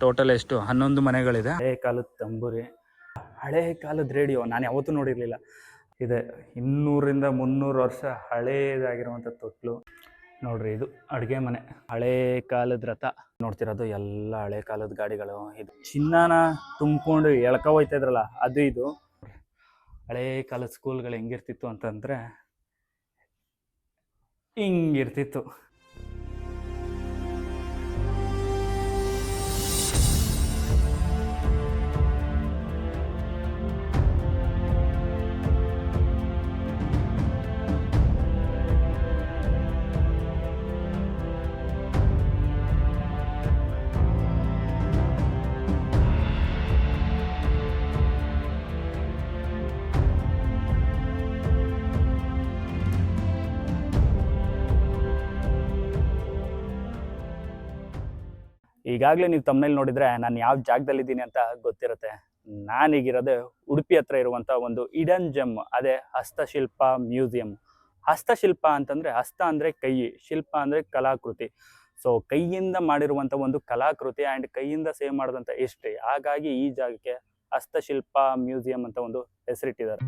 Total ಎಷ್ಟು 11 ಮನೆಗಳಿದೆ. ಹಳೆ ಕಾಲದ ತಂಬೂರಿ, ಹಳೆ ಕಾಲದ ರೇಡಿಯೋ ನಾನು ಯಾವತ್ತೂ ನೋಡಿರಲಿಲ್ಲ. ಇದೆ 200ರಿಂದ 300 ವರ್ಷ ಹಳೇದಾಗಿರುವಂಥ ತೊಟ್ಲು ನೋಡ್ರಿ. ಇದು ಅಡುಗೆ ಮನೆ, ಹಳೇ ಕಾಲದ ರಥ ನೋಡ್ತಿರೋದು ಎಲ್ಲ ಹಳೆ ಕಾಲದ ಗಾಡಿಗಳು. ಇದು ಚಿನ್ನಾನ ತುಂಬಿಕೊಂಡು ಎಳ್ಕ ಹೋಯ್ತಾ ಇದ್ರಲ್ಲ ಅದು. ಇದು ಹಳೇ ಕಾಲದ ಸ್ಕೂಲ್ಗಳು ಹೆಂಗಿರ್ತಿತ್ತು ಅಂತಂದರೆ ಹಿಂಗಿರ್ತಿತ್ತು. ಈಗಾಗಲೇ ನೀವು ತಮ್ಮನೇಲಿ ನೋಡಿದರೆ ನಾನು ಯಾವ ಜಾಗದಲ್ಲಿದ್ದೀನಿ ಅಂತ ಗೊತ್ತಿರುತ್ತೆ. ನಾನೀಗಿರೋದು ಉಡುಪಿ ಹತ್ರ ಇರುವಂಥ ಒಂದು ಇಡನ್ ಜೆಮ್, ಅದೇ ಹಸ್ತಶಿಲ್ಪ ಮ್ಯೂಸಿಯಂ. ಹಸ್ತಶಿಲ್ಪ ಅಂತಂದರೆ, ಹಸ್ತ ಅಂದರೆ ಕೈ, ಶಿಲ್ಪ ಅಂದರೆ ಕಲಾಕೃತಿ. ಸೊ ಕೈಯಿಂದ ಮಾಡಿರುವಂಥ ಒಂದು ಕಲಾಕೃತಿ ಆ್ಯಂಡ್ ಕೈಯಿಂದ ಸೇವ್ ಮಾಡಿದಂಥ ಹಿಸ್ಟ್ರಿ. ಹಾಗಾಗಿ ಈ ಜಾಗಕ್ಕೆ ಹಸ್ತಶಿಲ್ಪ ಮ್ಯೂಸಿಯಂ ಅಂತ ಒಂದು ಹೆಸರಿಟ್ಟಿದ್ದಾರೆ.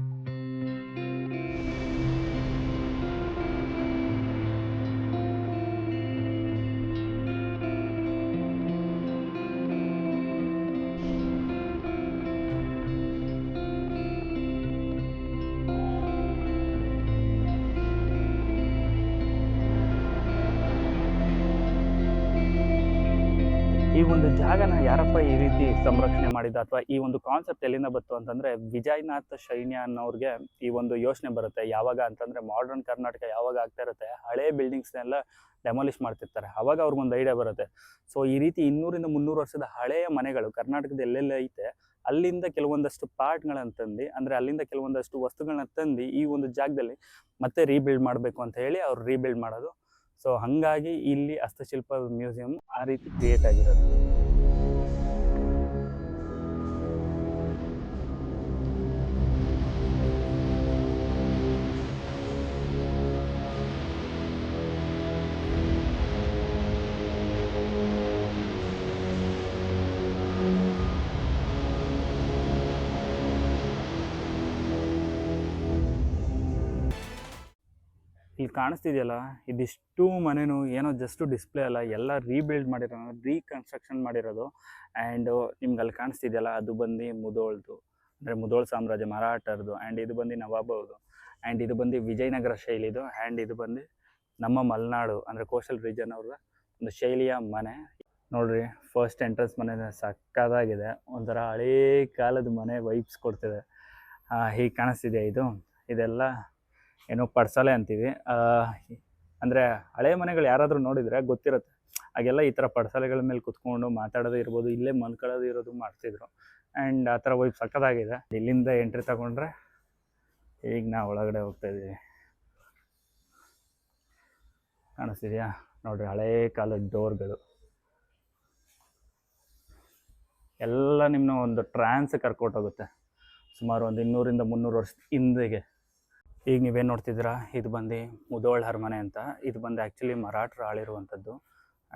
ಈ ಒಂದು ಜಾಗನ ಯಾರಪ್ಪ ಈ ರೀತಿ ಸಂರಕ್ಷಣೆ ಮಾಡಿದ ಅಥವಾ ಈ ಒಂದು ಕಾನ್ಸೆಪ್ಟ್ ಎಲ್ಲಿಂದ ಬಂತು ಅಂತಂದರೆ, ವಿಜಯನಾಥ್ ಶೈನ್ಯ ಅನ್ನೋರಿಗೆ ಈ ಒಂದು ಯೋಚನೆ ಬರುತ್ತೆ. ಯಾವಾಗ ಅಂತಂದರೆ ಮಾಡರ್ನ್ ಕರ್ನಾಟಕ ಯಾವಾಗ ಆಗ್ತಾ ಇರುತ್ತೆ, ಹಳೆ ಬಿಲ್ಡಿಂಗ್ಸ್ನೆಲ್ಲ ಡೆಮಾಲಿಷ್ ಮಾಡ್ತಿರ್ತಾರೆ, ಅವಾಗ ಅವ್ರಿಗೊಂದು ಐಡಿಯಾ ಬರುತ್ತೆ. ಸೊ ಈ ರೀತಿ 200ರಿಂದ 300 ವರ್ಷದ ಹಳೆಯ ಮನೆಗಳು ಕರ್ನಾಟಕದ ಎಲ್ಲೆಲ್ಲ ಐತೆ ಅಲ್ಲಿಂದ ಕೆಲವೊಂದಷ್ಟು ಪಾರ್ಟ್ಗಳನ್ನು ತಂದು, ಅಂದರೆ ಅಲ್ಲಿಂದ ಕೆಲವೊಂದಷ್ಟು ವಸ್ತುಗಳನ್ನ ತಂದು ಈ ಒಂದು ಜಾಗದಲ್ಲಿ ಮತ್ತೆ ರೀಬಿಲ್ಡ್ ಮಾಡಬೇಕು ಅಂತ ಹೇಳಿ ಅವ್ರು ರೀಬಿಲ್ಡ್ ಮಾಡೋದು. ಸೊ ಹಾಗಾಗಿ ಇಲ್ಲಿ ಹಸ್ತಶಿಲ್ಪ ಮ್ಯೂಸಿಯಂ ಆ ರೀತಿ ಕ್ರಿಯೇಟ್ ಆಗಿರೋದು. ಇಲ್ಲಿ ಕಾಣಿಸ್ತಿದೆಯಲ್ಲ, ಇದಿಷ್ಟು ಮನೆಯೂ ಏನೋ ಜಸ್ಟ್ ಡಿಸ್ಪ್ಲೇ ಅಲ್ಲ, ಎಲ್ಲ ರೀಬಿಲ್ಡ್ ಮಾಡಿರೋದು, ರೀಕನ್ಸ್ಟ್ರಕ್ಷನ್ ಮಾಡಿರೋದು. ಆ್ಯಂಡ್ ನಿಮ್ಗೆ ಅಲ್ಲಿ ಕಾಣಿಸ್ತಿದೆಯಲ್ಲ, ಅದು ಬಂದು ಮುಧೋಳ್ದು, ಅಂದರೆ ಮುಧೋಳ್ ಸಾಮ್ರಾಜ್ಯ, ಮರಾಠರದು. ಆ್ಯಂಡ್ ಇದು ಬಂದು ನವಾಬವ್ರದು. ಆ್ಯಂಡ್ ಇದು ಬಂದು ವಿಜಯನಗರ ಶೈಲಿದು. ಆ್ಯಂಡ್ ಇದು ಬಂದು ನಮ್ಮ ಮಲೆನಾಡು ಅಂದರೆ ಕೋಸ್ಟಲ್ ರೀಜನ್ ಅವ್ರ ಒಂದು ಶೈಲಿಯ ಮನೆ. ನೋಡ್ರಿ, ಫಸ್ಟ್ ಎಂಟ್ರೆನ್ಸ್ ಮನೆ ಸಕ್ಕದಾಗಿದೆ, ಒಂಥರ ಹಳೇ ಕಾಲದ ಮನೆ ವೈಬ್ಸ್ ಕೊಡ್ತಿದೆ. ಹೀಗೆ ಕಾಣಿಸ್ತಿದೆ. ಇದೆಲ್ಲ ಏನೋ ಪಡ್ಸಾಲೆ ಅಂತೀವಿ. ಅಂದರೆ ಹಳೆ ಮನೆಗಳು ಯಾರಾದರೂ ನೋಡಿದರೆ ಗೊತ್ತಿರುತ್ತೆ, ಹಾಗೆಲ್ಲ ಈ ಥರ ಪಡ್ಸಾಲೆಗಳ ಮೇಲೆ ಕುತ್ಕೊಂಡು ಮಾತಾಡೋದು ಇರ್ಬೋದು, ಇಲ್ಲೇ ಮಲ್ಕೊಳ್ಳೋದು ಇರೋದು ಮಾಡ್ತಿದ್ರು. ಆ್ಯಂಡ್ ಆ ಥರ ವೈಬ್ ಸಕ್ಕದಾಗಿದೆ. ಇಲ್ಲಿಂದ ಎಂಟ್ರಿ ತಗೊಂಡ್ರೆ ಈಗ ನಾವು ಒಳಗಡೆ ಹೋಗ್ತಾಯಿದ್ದೀವಿ. ಕಾಣಿಸ್ತಿದೆಯಾ ನೋಡ್ರಿ, ಹಳೇ ಕಾಲದ ಡೋರ್ಗಳು ಎಲ್ಲ ನಿಮ್ಮನ್ನ ಒಂದು ಟ್ರಾನ್ಸ್ ಕರ್ಕೊಟ್ಟೋಗುತ್ತೆ, ಸುಮಾರು ಒಂದು 200ರಿಂದ 300 ವರ್ಷ ಹಿಂದೆಗೆ. ಈಗ ನೀವೇನು ನೋಡ್ತಿದ್ದೀರಾ, ಇದು ಬಂದು ಮುಧೋಳ್ ಅರಮನೆ ಅಂತ. ಇದು ಬಂದು ಆ್ಯಕ್ಚುಲಿ ಮರಾಠರು ಆಳಿರುವಂಥದ್ದು.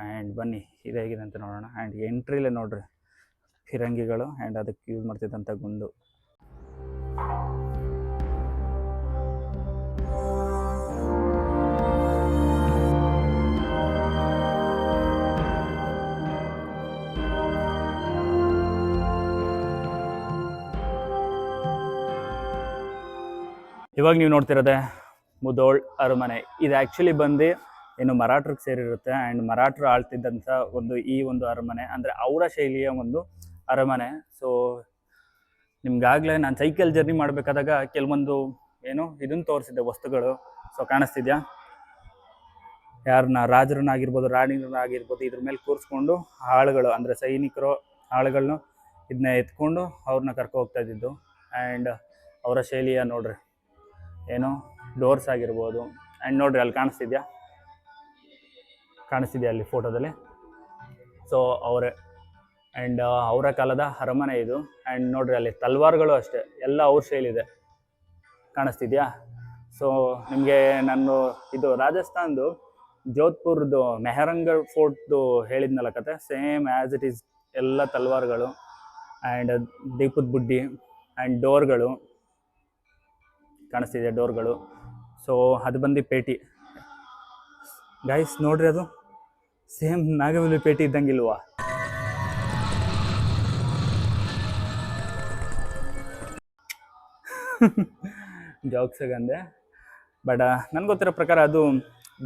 ಆ್ಯಂಡ್ ಬನ್ನಿ ಇದು ಹೇಗಿದೆ ಅಂತ ನೋಡೋಣ. ಆ್ಯಂಡ್ ಎಂಟ್ರಿಲೇ ನೋಡ್ರಿ ಫಿರಂಗಿಗಳು ಆ್ಯಂಡ್ ಅದಕ್ಕೆ ಯೂಸ್ ಮಾಡ್ತಿದ್ದಂಥ ಗುಂಡು. ಇವಾಗ ನೀವು ನೋಡ್ತಿರೋದೆ ಮುಧೋಳ್ ಅರಮನೆ. ಇದು ಆ್ಯಕ್ಚುಲಿ ಬಂದು ಏನು ಮರಾಠರಿಗೆ ಸೇರಿರುತ್ತೆ. ಆ್ಯಂಡ್ ಮರಾಠರು ಆಳ್ತಿದ್ದಂಥ ಈ ಒಂದು ಅರಮನೆ, ಅಂದರೆ ಅವರ ಶೈಲಿಯ ಒಂದು ಅರಮನೆ. ಸೊ ನಿಮ್ಗಾಗಲೇ ನಾನು ಸೈಕಲ್ ಜರ್ನಿ ಮಾಡಬೇಕಾದಾಗ ಕೆಲವೊಂದು ಇದನ್ನು ತೋರಿಸಿದ್ದೆ ವಸ್ತುಗಳು. ಸೊ ಕಾಣಿಸ್ತಿದ್ಯಾ, ಯಾರನ್ನ ರಾಜರನ್ನಾಗಿರ್ಬೋದು, ರಾಣಿಗಳನ್ನಾಗಿರ್ಬೋದು, ಇದ್ರ ಮೇಲೆ ಕೂರಿಸ್ಕೊಂಡು ಆಳುಗಳು ಅಂದರೆ ಸೈನಿಕರು ಆಳುಗಳನ್ನ ಇದನ್ನ ಎತ್ಕೊಂಡು ಅವ್ರನ್ನ ಕರ್ಕೊ ಹೋಗ್ತಾ ಇದ್ದಿದ್ದು. ಆ್ಯಂಡ್ ಅವರ ಶೈಲಿಯ ನೋಡ್ರಿ ಡೋರ್ಸ್ ಆಗಿರ್ಬೋದು. ಆ್ಯಂಡ್ ನೋಡ್ರಿ ಅಲ್ಲಿ ಕಾಣಿಸ್ತಿದ್ಯಾ ಅಲ್ಲಿ ಫೋಟೋದಲ್ಲಿ. ಸೊ ಅವರೇ ಆ್ಯಂಡ್ ಅವರ ಕಾಲದ ಅರಮನೆ ಇದು. ಆ್ಯಂಡ್ ನೋಡ್ರಿ ಅಲ್ಲಿ ತಲ್ವಾರ್ಗಳು ಅಷ್ಟೇ ಎಲ್ಲ ಅವ್ರ ಶೈಲಿದೆ, ಕಾಣಿಸ್ತಿದ್ಯಾ. ಸೊ ನಿಮಗೆ ನಾನು ಇದು ರಾಜಸ್ಥಾನ್ದು ಜೋಧ್ಪುರ್ದು ಮೆಹರಂಗರ್ ಫೋರ್ಟ್ದು ಹೇಳಿದ್ನಲ್ಲ ಕತೆ, ಸೇಮ್ ಆ್ಯಸ್ ಇಟ್ ಈಸ್ ಎಲ್ಲ ತಲ್ವಾರ್ಗಳು ಆ್ಯಂಡ್ ದೀಪದ ಬುಡ್ಡಿ ಆ್ಯಂಡ್ ಡೋರ್ಗಳು ಕಾಣಿಸ್ತಿದೆ, ಡೋರ್ಗಳು. ಸೊ ಅದು ಬಂದು ಪೇಟಿ ಗೈಸ್, ನೋಡ್ರಿ ಅದು ಸೇಮ್ ನಾಗವಲ್ಲಿ ಪೇಟಿ ಇದ್ದಂಗಿಲ್ವಾ? ಜಾಕ್ಸಾಗಂದೆ. ಬಟ್ ನನಗೆ ಗೊತ್ತಿರೋ ಪ್ರಕಾರ ಅದು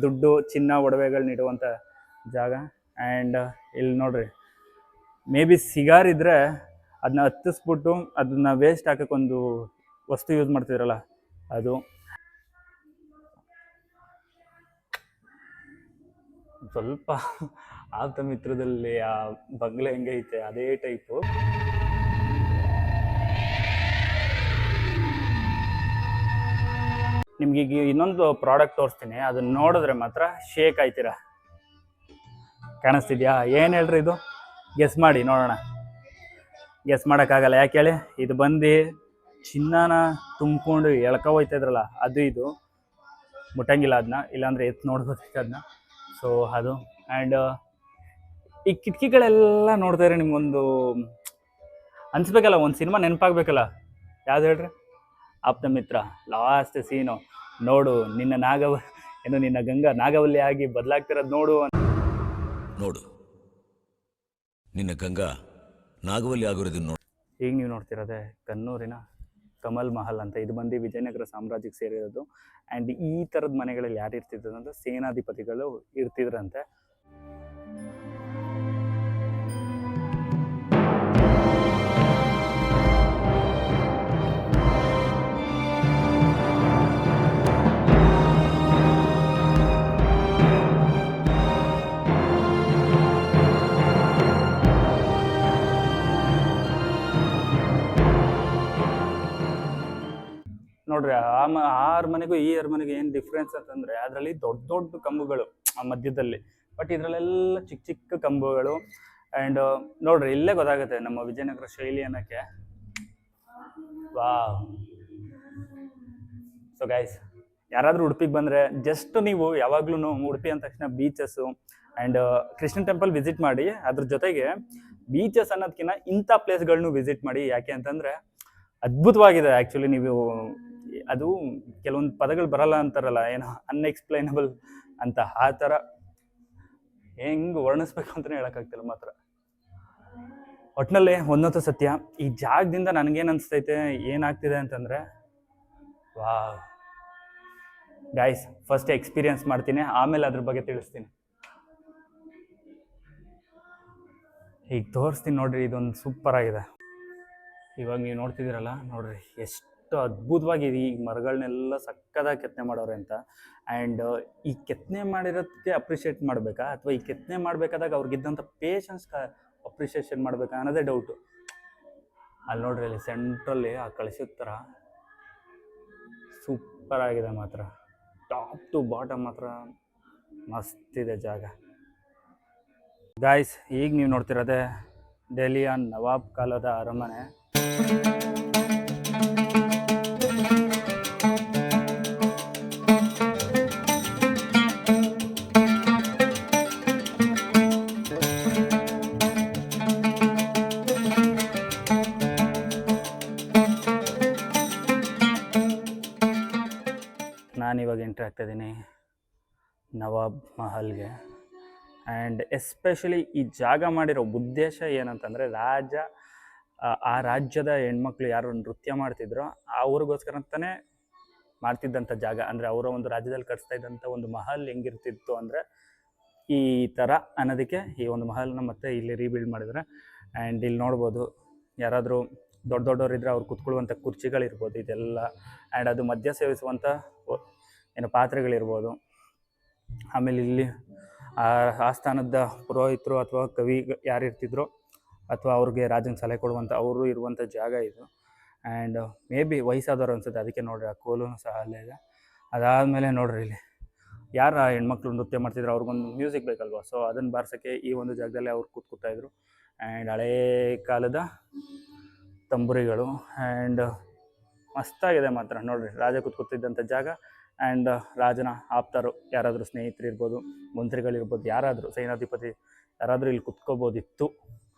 ದುಡ್ಡು, ಚಿನ್ನ, ಒಡವೆಗಳನ್ನ ಇಡುವಂಥ ಜಾಗ. ಆ್ಯಂಡ್ ಇಲ್ಲಿ ನೋಡ್ರಿ, ಮೇ ಬಿ ಸಿಗಾರ್ ಇದ್ದರೆ ಅದನ್ನ ಹತ್ತಿಸ್ಬಿಟ್ಟು ಅದನ್ನ ವೇಸ್ಟ್ ಹಾಕೋಕ್ಕೊಂದು ವಸ್ತು ಯೂಸ್ ಮಾಡ್ತಿದ್ರಲ್ಲ ಅದು. ಸ್ವಲ್ಪ ಆಪ್ತ ಮಿತ್ರದಲ್ಲಿ ಆ ಬಂಗ್ಲೆ ಹೆಂಗೈತೆ ಅದೇ ಟೈಪು. ನಿಮ್ಗೆ ಈಗ ಇನ್ನೊಂದು ಪ್ರಾಡಕ್ಟ್ ತೋರಿಸ್ತೀನಿ, ಅದನ್ನ ನೋಡಿದ್ರೆ ಮಾತ್ರ ಶೇಕ್ ಆಯ್ತೀರ. ಕಾಣಿಸ್ತಿದ್ಯಾ? ಏನು ಹೇಳ್ರಿ ಇದು? ಗೆಸ್ ಮಾಡಿ ನೋಡೋಣ. ಗೆಸ್ ಮಾಡೋಕ್ಕಾಗಲ್ಲ, ಯಾಕೆ ಹೇಳಿ? ಇದು ಬಂದು ಚಿನ್ನನ ತುಂಬಿಕೊಂಡು ಎಳ್ಕೊ ಹೋಯ್ತಾ ಇದ್ರಲ್ಲ ಅದು. ಇದು ಮುಟ್ಟಂಗಿಲ್ಲ ಅದನ್ನ, ಇಲ್ಲಾಂದರೆ ಎತ್ತು ನೋಡ್ಬೋದೈತೆ ಅದನ್ನ. ಸೊ ಅದು. ಆ್ಯಂಡ್ ಈ ಕಿಟಕಿಗಳೆಲ್ಲ ನೋಡ್ತಾ ಇದ್ರೆ ನಿಮ್ಗೊಂದು ಅನ್ಸ್ಬೇಕಲ್ಲ, ಒಂದು ಸಿನಿಮಾ ನೆನಪಾಗಬೇಕಲ್ಲ. ಯಾವ್ದು ಹೇಳ್ರಿ? ಆಪ್ತ ಮಿತ್ರ ಲಾಸ್ಟ್ ಸೀನು. ನೋಡು ನಿನ್ನ ನಿನ್ನ ಗಂಗಾ ನಾಗವಲ್ಲಿ ಆಗಿ ಬದಲಾಗ್ತಿರೋದು ನೋಡು. ನಿನ್ನ ಗಂಗಾ ನಾಗವಲ್ಲಿ ಆಗಿರೋದು ನೋಡು. ಈಗ ನೀವು ನೋಡ್ತಿರೋದೆ ಕನ್ನೂರಿನ ಕಮಲ್ ಮಹಲ್ ಅಂತ. ಇದು ಬಂದು ವಿಜಯನಗರ ಸಾಮ್ರಾಜ್ಯಕ್ಕೆ ಸೇರಿರೋದು. ಆ್ಯಂಡ್ ಈ ಥರದ ಮನೆಗಳಲ್ಲಿ ಯಾರು ಇರ್ತಿದ್ರು ಅಂದರೆ ಸೇನಾಧಿಪತಿಗಳು ಇರ್ತಿದ್ರಂತೆ. ನೋಡ್ರಿ, ಆ ಅರಮನೆಗೂ ಈ ಅರಮನೆಗೂ ಏನು ಡಿಫ್ರೆನ್ಸ್ ಅಂತಂದರೆ ಅದರಲ್ಲಿ ದೊಡ್ಡ ದೊಡ್ಡ ಕಂಬಗಳು ಆ ಮಧ್ಯದಲ್ಲಿ, ಬಟ್ ಇದರಲ್ಲೆಲ್ಲ ಚಿಕ್ಕ ಚಿಕ್ಕ ಕಂಬಗಳು. ಆ್ಯಂಡ್ ನೋಡ್ರಿ, ಇಲ್ಲೇ ಗೊತ್ತಾಗುತ್ತೆ ನಮ್ಮ ವಿಜಯನಗರ ಶೈಲಿ ಅನ್ನೋಕ್ಕೆ. ವಾವ್. ಸೊ ಗೈಸ್, ಯಾರಾದರೂ ಉಡುಪಿಗೆ ಬಂದರೆ ಜಸ್ಟ್ ನೀವು ಯಾವಾಗ್ಲೂ ಉಡುಪಿ ಅಂದ ತಕ್ಷಣ beaches and Krishna temple visit ಮಾಡಿ. ಅದ್ರ ಜೊತೆಗೆ ಬೀಚಸ್ ಅನ್ನೋದಕ್ಕಿಂತ ಇಂಥ ಪ್ಲೇಸ್ಗಳನ್ನೂ ವಿಸಿಟ್ ಮಾಡಿ. ಯಾಕೆ ಅಂತಂದರೆ ಅದ್ಭುತವಾಗಿದೆ ಆ್ಯಕ್ಚುಲಿ. ನೀವು ಅದು ಕೆಲವೊಂದು ಪದಗಳು ಬರಲ್ಲ ಅಂತಾರಲ್ಲ, ಏನೋ ಅನ್ಎಕ್ಸ್ಪ್ಲೈನಬಲ್ ಅಂತ, ಆ ಥರ ಹೆಂಗೆ ವರ್ಣಿಸ್ಬೇಕು ಅಂತಲೇ ಹೇಳೋಕ್ಕಾಗ್ತಿಲ್ಲ ಮಾತ್ರ. ಒಟ್ಟಿನಲ್ಲಿ ಒಂದಂತೂ ಸತ್ಯ, ಈ ಜಾಗದಿಂದ ನನಗೇನು ಅನಿಸ್ತೈತೆ, ಏನಾಗ್ತಿದೆ ಅಂತಂದರೆ, ವಾ ಗೈಸ್, ಫಸ್ಟ್ ಎಕ್ಸ್ಪೀರಿಯನ್ಸ್ ಮಾಡ್ತೀನಿ, ಆಮೇಲೆ ಅದ್ರ ಬಗ್ಗೆ ತಿಳಿಸ್ತೀನಿ. ಈಗ ತೋರಿಸ್ತೀನಿ ನೋಡ್ರಿ, ಇದೊಂದು ಸೂಪರ್ ಆಗಿದೆ. ಇವಾಗ ನೀವು ನೋಡ್ತಿದ್ದೀರಲ್ಲ, ನೋಡ್ರಿ ಎಷ್ಟು ಅದ್ಭುತವಾಗಿದೆ. ಈ ಮರಗಳನ್ನೆಲ್ಲ ಸಕ್ಕದಾಗಿ ಕೆತ್ತನೆ ಮಾಡೋರೆ ಅಂತ. ಆ್ಯಂಡ್ ಈ ಕೆತ್ತನೆ ಮಾಡಿರೋದಕ್ಕೆ ಅಪ್ರಿಷಿಯೇಟ್ ಮಾಡಬೇಕಾ, ಅಥವಾ ಈ ಕೆತ್ತನೆ ಮಾಡಬೇಕಾದಾಗ ಅವ್ರಿಗಿದ್ದಂಥ ಪೇಷನ್ಸ್ ಅಪ್ರಿಷಿಯೇಷನ್ ಮಾಡಬೇಕಾ ಅನ್ನೋದೇ ಡೌಟು. ಅಲ್ಲಿ ನೋಡ್ರಿ, ಅಲ್ಲಿ ಸೆಂಟ್ರಲ್ಲಿ ಆ ಕಳಿಸಿದ ಥರ ಸೂಪರ್ ಆಗಿದೆ ಮಾತ್ರ. ಟಾಪ್ ಟು ಬಾಟಮ್ ಮಾತ್ರ ಮಸ್ತಿದೆ ಜಾಗ. ಗಾಯ್ಸ್, ಈಗ ನೀವು ನೋಡ್ತಿರೋದೆ ಡೆಲ್ಲಿಯ ನವಾಬ್ ಕಾಲದ ಅರಮನೆ. ನಾನಿವಾಗ ಎಂಟ್ರಿ ಆಗ್ತಾಯಿದ್ದೀನಿ ನವಾಬ್ ಮಹಲ್ಗೆ. ಆ್ಯಂಡ್ ಎಸ್ಪೆಷಲಿ ಈ ಜಾಗ ಮಾಡಿರೋ ಉದ್ದೇಶ ಏನಂತಂದರೆ, ಆ ರಾಜ್ಯದ ಹೆಣ್ಮಕ್ಳು ಯಾರು ನೃತ್ಯ ಮಾಡ್ತಿದ್ರೋ ಅವ್ರಿಗೋಸ್ಕರ ಅಂತಲೇ ಮಾಡ್ತಿದ್ದಂಥ ಜಾಗ. ಅಂದರೆ ಅವರ ಒಂದು ರಾಜ್ಯದಲ್ಲಿ ಕಟ್ಸ್ತಾ ಇದ್ದಂಥ ಒಂದು ಮಹಲ್ ಹೆಂಗಿರ್ತಿತ್ತು ಅಂದರೆ ಈ ಥರ ಅನ್ನೋದಕ್ಕೆ ಈ ಒಂದು ಮಹಲ್ನ ಮತ್ತೆ ಇಲ್ಲಿ ರೀಬಿಲ್ಡ್ ಮಾಡಿದ್ದಾರೆ. ಆ್ಯಂಡ್ ಇಲ್ಲಿ ನೋಡ್ಬೋದು, ಯಾರಾದರೂ ದೊಡ್ಡ ದೊಡ್ಡವರಿದ್ದರೆ ಅವ್ರು ಕುತ್ಕೊಳ್ಳುವಂಥ ಕುರ್ಚಿಗಳಿರ್ಬೋದು ಇದೆಲ್ಲ. ಆ್ಯಂಡ್ ಅದು ಮದ್ಯ ಸೇವಿಸುವಂಥ ಏನು ಪಾತ್ರೆಗಳಿರ್ಬೋದು. ಆಮೇಲೆ ಇಲ್ಲಿ ಆಸ್ಥಾನದ ಪುರೋಹಿತರು ಅಥವಾ ಕವಿ ಯಾರು ಇರ್ತಿದ್ರು, ಅಥವಾ ಅವ್ರಿಗೆ ರಾಜನ ಸಲಹೆ ಕೊಡುವಂಥ ಅವರು ಇರುವಂಥ ಜಾಗ ಇದು. ಆ್ಯಂಡ್ ಮೇ ಬಿ ವಯಸ್ಸಾದವ್ರು ಅನ್ಸುತ್ತೆ, ಅದಕ್ಕೆ ನೋಡಿರಿ ಆ ಕೋಲು ಸಹ ಅಲ್ಲೇ ಇದೆ. ಅದಾದಮೇಲೆ ನೋಡ್ರಿ, ಇಲ್ಲಿ ಯಾರು ಹೆಣ್ಮಕ್ಳು ನೃತ್ಯ ಮಾಡ್ತಿದ್ರು ಅವ್ರಿಗೊಂದು ಮ್ಯೂಸಿಕ್ ಬೇಕಲ್ವ, ಸೊ ಅದನ್ನು ಬಾರಿಸೋಕ್ಕೆ ಈ ಒಂದು ಜಾಗದಲ್ಲೇ ಅವ್ರು ಕೂತ್ಕೊತಾಯಿದ್ರು. ಆ್ಯಂಡ್ ಹಳೇ ಕಾಲದ ತಂಬುರಿಗಳು. ಆ್ಯಂಡ್ ಮಸ್ತಾಗಿದೆ ಮಾತ್ರ. ನೋಡಿರಿ, ರಾಜ ಕೂತ್ಕೊತಿದ್ದಂಥ ಜಾಗ. ಆ್ಯಂಡ್ ರಾಜನ ಆಪ್ತರು ಯಾರಾದರೂ ಸ್ನೇಹಿತರು ಇರ್ಬೋದು, ಮಂತ್ರಿಗಳಿರ್ಬೋದು, ಯಾರಾದರೂ ಸೇನಾಧಿಪತಿ ಯಾರಾದರೂ ಇಲ್ಲಿ ಕುತ್ಕೋಬೋದಿತ್ತು.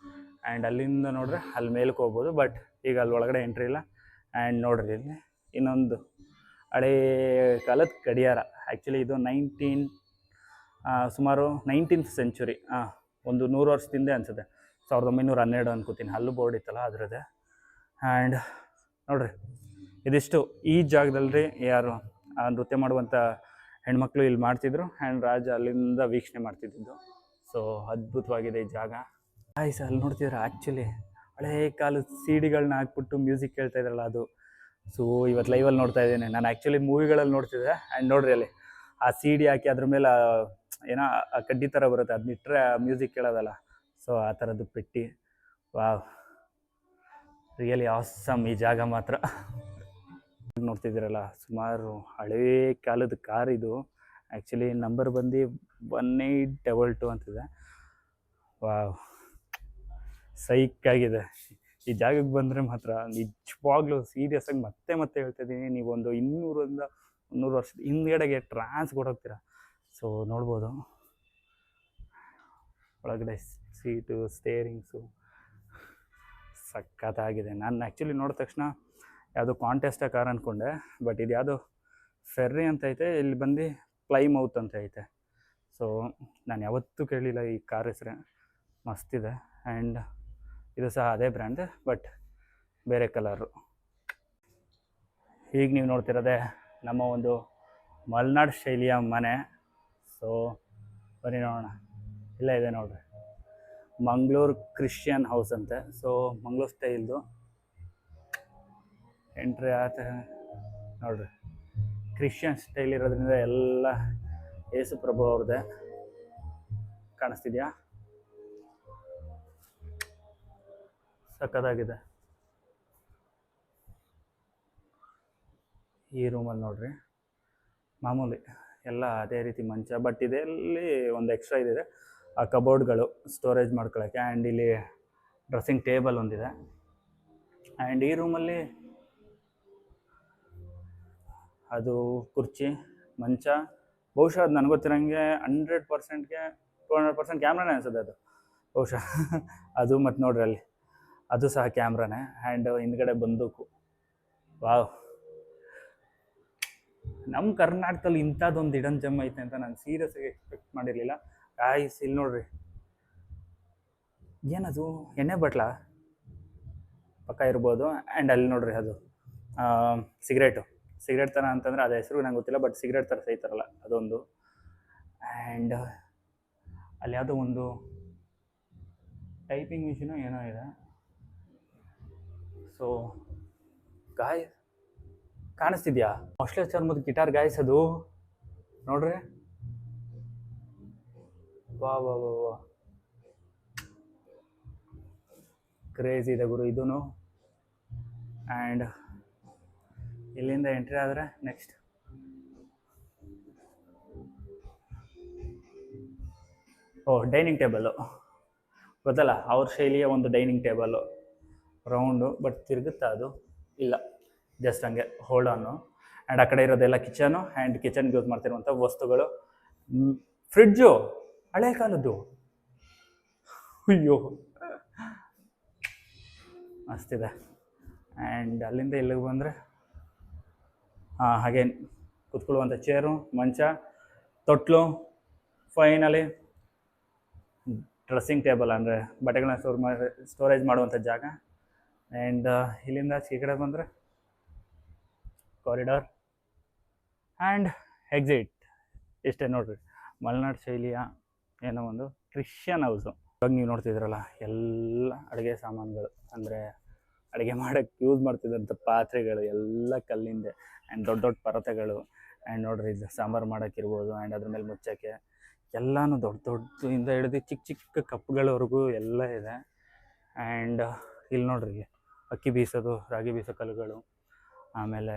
ಆ್ಯಂಡ್ ಅಲ್ಲಿಂದ ನೋಡ್ರೆ ಅಲ್ಲಿ ಮೇಲಕ್ಕೆ ಹೋಗ್ಬೋದು, ಬಟ್ ಈಗ ಅಲ್ಲಿ ಒಳಗಡೆ ಎಂಟ್ರಿ ಇಲ್ಲ. ಆ್ಯಂಡ್ ನೋಡ್ರಿ ಇಲ್ಲಿ ಇನ್ನೊಂದು ಹಳೇ ಕಾಲದ ಗಡಿಯಾರ. ಆ್ಯಕ್ಚುಲಿ ಇದು ಸುಮಾರು 19th ಸೆಂಚುರಿ, ಒಂದು 100 ವರ್ಷದಿಂದ ಅನಿಸುತ್ತೆ, 1912 ಅನ್ಕೋತೀನಿ. ಅಲ್ಲೂ ಬೋರ್ಡ್ ಇತ್ತಲ್ಲ ಅದರದ್ದೇ. ಆ್ಯಂಡ್ ನೋಡ್ರಿ ಇದಿಷ್ಟು ಈ ಜಾಗದಲ್ಲಿ ಯಾರು ನೃತ್ಯ ಮಾಡುವಂಥ ಹೆಣ್ಮಕ್ಳು ಇಲ್ಲಿ ಮಾಡ್ತಿದ್ರು, ಆ್ಯಂಡ್ ರಾಜ ಅಲ್ಲಿಂದ ವೀಕ್ಷಣೆ ಮಾಡ್ತಿದ್ದು. ಸೊ ಅದ್ಭುತವಾಗಿದೆ ಈ ಜಾಗ. ಆಯ್ತು ಅಲ್ಲಿ ನೋಡ್ತಿದ್ರೆ ಆ್ಯಕ್ಚುಲಿ ಹಳೇ ಕಾಲದ ಸಿಡಿಗಳನ್ನ ಹಾಕ್ಬಿಟ್ಟು ಮ್ಯೂಸಿಕ್ ಕೇಳ್ತಾ ಇದ್ರಲ್ಲ ಅದು. ಸೊ ಇವತ್ತು ಲೈವಲ್ಲಿ ನೋಡ್ತಾ ಇದ್ದೀನಿ. ನಾನು ಆ್ಯಕ್ಚುಲಿ ಮೂವಿಗಳಲ್ಲಿ ನೋಡ್ತಿದ್ದೆ. ಆ್ಯಂಡ್ ನೋಡ್ರಿ ಅಲ್ಲಿ ಆ ಸಿ ಡಿ ಹಾಕಿ ಅದ್ರ ಮೇಲೆ ಏನೋ ಆ ಕಡ್ಡಿ ಥರ ಬರುತ್ತೆ, ಅದನ್ನಿಟ್ಟರೆ ಮ್ಯೂಸಿಕ್ ಕೇಳೋದಲ್ಲ. ಸೊ ಆ ಥರದ್ದು ಪೆಟ್ಟಿ. ವಾವ್, ರಿಯಲಿ ಆಸಮ್ ಈ ಜಾಗ ಮಾತ್ರ. ನೋಡ್ತಿದ್ದೀರಲ್ಲ ಸುಮಾರು ಹಳೇ ಕಾಲದ ಕಾರ್ ಇದು. ಆ್ಯಕ್ಚುಲಿ ನಂಬರ್ ಬಂದು 1822 ಅಂತಿದೆ. ವಾವ್, ಸೈಕಾಗಿದೆ. ಈ ಜಾಗಕ್ಕೆ ಬಂದರೆ ಮಾತ್ರ ನಿಜವಾಗ್ಲೂ ಸೀರಿಯಸ್ ಆಗಿ ಮತ್ತೆ ಹೇಳ್ತಾಯಿದ್ದೀನಿ, ನೀವೊಂದು 200ರಿಂದ 300 ವರ್ಷದ ಹಿಂದ್ಗಡೆಗೆ ಟ್ರಾನ್ಸ್ ಕೊಡೋಗ್ತೀರ. ಸೊ ನೋಡ್ಬೋದು ಒಳಗಡೆ ಸೀಟು, ಸ್ಟೇರಿಂಗ್ಸು ಸಖತ್ತಾಗಿದೆ. ನಾನು ಆ್ಯಕ್ಚುಲಿ ನೋಡಿದ ತಕ್ಷಣ ಯಾವುದೋ ಕಾಂಟೆಸ್ಟ ಕಾರ್ ಅಂದ್ಕೊಂಡೆ, ಬಟ್ ಇದು ಯಾವುದೋ ಫೆರ್ರಿ ಅಂತ ಐತೆ, ಇಲ್ಲಿ ಬಂದು ಪ್ಲೈಮೌತ್ ಅಂತ ಐತೆ. ಸೊ ನಾನು ಯಾವತ್ತೂ ಕೇಳಿಲ್ಲ ಈ ಕಾರ್ ಹೆಸರೇ, ಮಸ್ತಿದೆ. ಆ್ಯಂಡ್ ಇದು ಸಹ ಅದೇ ಬ್ರ್ಯಾಂಡ್, ಬಟ್ ಬೇರೆ ಕಲರು. ಈಗ ನೀವು ನೋಡ್ತಿರೋದೆ ನಮ್ಮ ಒಂದು ಮಲೆನಾಡು ಶೈಲಿಯ ಮನೆ. ಸೊ ಬನ್ನಿ ನೋಡೋಣ. ಇಲ್ಲೇ ಇದೆ ನೋಡ್ರಿ, ಮಂಗಳೂರು ಕ್ರಿಶ್ಚಿಯನ್ ಹೌಸ್ ಅಂತೆ. ಸೊ ಮಂಗಳೂರು ಸ್ಟೈಲ್ದು ಎಂಟ್ರಿ ಆತ ನೋಡ್ರಿ, ಕ್ರಿಶ್ಚಿಯನ್ ಸ್ಟೈಲ್ ಇರೋದ್ರಿಂದ ಎಲ್ಲ ಯೇಸು ಪ್ರಭು ಅವ್ರದ್ದೇ ಕಾಣಿಸ್ತಿದ್ಯಾ. ಸಕ್ಕತ್ತಾಗಿದೆ. ಈ ರೂಮಲ್ಲಿ ನೋಡ್ರಿ ಮಾಮೂಲಿ ಎಲ್ಲ ಅದೇ ರೀತಿ ಮಂಚ, ಬಟ್ ಇದೆಲ್ಲಿ ಒಂದು ಎಕ್ಸ್ಟ್ರಾ ಇದಿದೆ, ಆ ಕಬೋರ್ಡ್ಗಳು ಸ್ಟೋರೇಜ್ ಮಾಡ್ಕೊಳ್ಳೋಕ್ಕೆ. ಆ್ಯಂಡ್ ಇಲ್ಲಿ ಡ್ರೆಸ್ಸಿಂಗ್ ಟೇಬಲ್ ಒಂದಿದೆ. ಆ್ಯಂಡ್ ಈ ರೂಮಲ್ಲಿ ಅದು ಕುರ್ಚಿ, ಮಂಚ, ಬಹುಶಃ ಅದು ನನಗೆ ಗೊತ್ತಿರೋಂಗೆ 100%ಗೆ 200% ಕ್ಯಾಮ್ರಾನೇ ಅನಿಸುತ್ತೆ ಅದು ಬಹುಶಃ. ಅದು ಮತ್ತು ನೋಡ್ರಿ ಅಲ್ಲಿ ಅದು ಸಹ ಕ್ಯಾಮ್ರಾನೇ. ಆ್ಯಂಡ್ ಹಿಂದ್ಗಡೆ ಬಂದೂಕು. ವಾವ್, ನಮ್ಮ ಕರ್ನಾಟಕದಲ್ಲಿ ಇಂಥದ್ದೊಂದು ಹಿಡನ್ ಜಮ್ ಐತೆ ಅಂತ ನಾನು ಸೀರಿಯಸ್ ಆಗಿ ಎಕ್ಸ್ಪೆಕ್ಟ್ ಮಾಡಿರಲಿಲ್ಲ. ಗಾಯ್ಸ್ ಇಲ್ಲಿ ನೋಡ್ರಿ, ಏನದು ಎಣ್ಣೆ ಬಟ್ಲ ಪಕ್ಕ ಇರ್ಬೋದು. ಆ್ಯಂಡ್ ಅಲ್ಲಿ ನೋಡ್ರಿ ಅದು ಸಿಗರೇಟ್ ಥರ ಅಂತಂದರೆ ಅದು ಹೆಸರು ನಂಗೆ ಗೊತ್ತಿಲ್ಲ, ಬಟ್ ಸಿಗರೇಟ್ ಥರ ಸೈತಾರಲ್ಲ ಅದೊಂದು. ಆ್ಯಂಡ್ ಅಲ್ಲಿ ಯಾವುದೋ ಒಂದು ಟೈಪಿಂಗ್ ಮಿಷಿನು ಏನೋ ಇದೆ. ಸೊ ಗಾಯ್ ಕಾಣಿಸ್ತಿದ್ಯಾ, ಮೊಸ್ಲೆ ಚರ್ಮದ ಗಿಟಾರ್ ಗಾಯ್ಸ್ ಅದು ನೋಡ್ರಿ. ವಾ ವಾ ವಾ ವಾ, ಕ್ರೇಜಿ ಇದೆ ಗುರು ಇದೂ. ಆ್ಯಂಡ್ ಇಲ್ಲಿಂದ ಎಂಟ್ರಿ ಆದರೆ ನೆಕ್ಸ್ಟ್ ಡೈನಿಂಗ್ ಟೇಬಲ್ಲು ಗೊತ್ತಲ್ಲ, ಅವ್ರ ಶೈಲಿಯ ಒಂದು ಡೈನಿಂಗ್ ಟೇಬಲ್ಲು, ರೌಂಡು, ಬಟ್ ತಿರುಗುತ್ತಾ ಅದು ಇಲ್ಲ, ಜಸ್ಟ್ ಹಂಗೆ ಹೋಲ್ಡ್ ಆನು. ಆ್ಯಂಡ್ ಆ ಕಡೆ ಇರೋದೆಲ್ಲ ಕಿಚನು. ಆ್ಯಂಡ್ ಕಿಚನ್ಗೆ ಯೂಸ್ ಮಾಡ್ತಿರುವಂಥ ವಸ್ತುಗಳು, ಫ್ರಿಡ್ಜು ಹಳೆ ಕಾಲದ್ದು. ಅಯ್ಯೋ ಮಸ್ತಿದೆ. ಆ್ಯಂಡ್ ಅಲ್ಲಿಂದ ಇಲ್ಲಿಗೆ ಬಂದರೆ ಹಾಗೆ ಕೂತ್ಕೊಳ್ಳುವಂಥ ಚೇರು, ಮಂಚ, ತೊಟ್ಲು, ಫೈನಲಿ ಡ್ರೆಸ್ಸಿಂಗ್ ಟೇಬಲ್, ಅಂದರೆ ಬಟ್ಟೆಗಳನ್ನ ಸ್ಟೋರೇಜ್ ಮಾಡುವಂಥ ಜಾಗ. ಆ್ಯಂಡ್ ಇಲ್ಲಿಂದ ಈ ಕಡೆ ಬಂದರೆ ಕಾರಿಡಾರ್ ಆ್ಯಂಡ್ ಎಕ್ಸಿಟ್. ಇಷ್ಟೇ ನೋಡ್ರಿ, ಮಲೆನಾಡು ಶೈಲಿಯ ಏನೋ ಒಂದು ಕ್ರಿಶ್ಚಿಯನ್ ಹೌಸು. ಇವಾಗ ನೀವು ನೋಡ್ತಿದ್ದೀರಲ್ಲ ಎಲ್ಲ ಅಡುಗೆ ಸಾಮಾನುಗಳು, ಅಂದರೆ ಅಡುಗೆ ಮಾಡೋಕ್ಕೆ ಯೂಸ್ ಮಾಡ್ತಿದ್ದಂಥ ಪಾತ್ರೆಗಳು ಎಲ್ಲ ಕಲ್ಲಿಂದೆ. ಆ್ಯಂಡ್ ದೊಡ್ಡ ದೊಡ್ಡ ಪರತೆಗಳು. ಆ್ಯಂಡ್ ನೋಡ್ರಿ ಇದು ಸಾಂಬಾರು ಮಾಡೋಕ್ಕಿರ್ಬೋದು. ಆ್ಯಂಡ್ ಅದ್ರ ಮೇಲೆ ಮುಚ್ಚೋಕ್ಕೆ ಎಲ್ಲನೂ ದೊಡ್ಡದಿಂದ ಹಿಡಿದು ಚಿಕ್ಕ ಚಿಕ್ಕ ಕಪ್ಗಳವರೆಗೂ ಎಲ್ಲ ಇದೆ. ಆ್ಯಂಡ್ ಇಲ್ಲಿ ನೋಡ್ರಿ, ಇಲ್ಲಿ ಅಕ್ಕಿ ಬೀಸೋದು, ರಾಗಿ ಬೀಸೋ ಕಲ್ಲುಗಳು, ಆಮೇಲೆ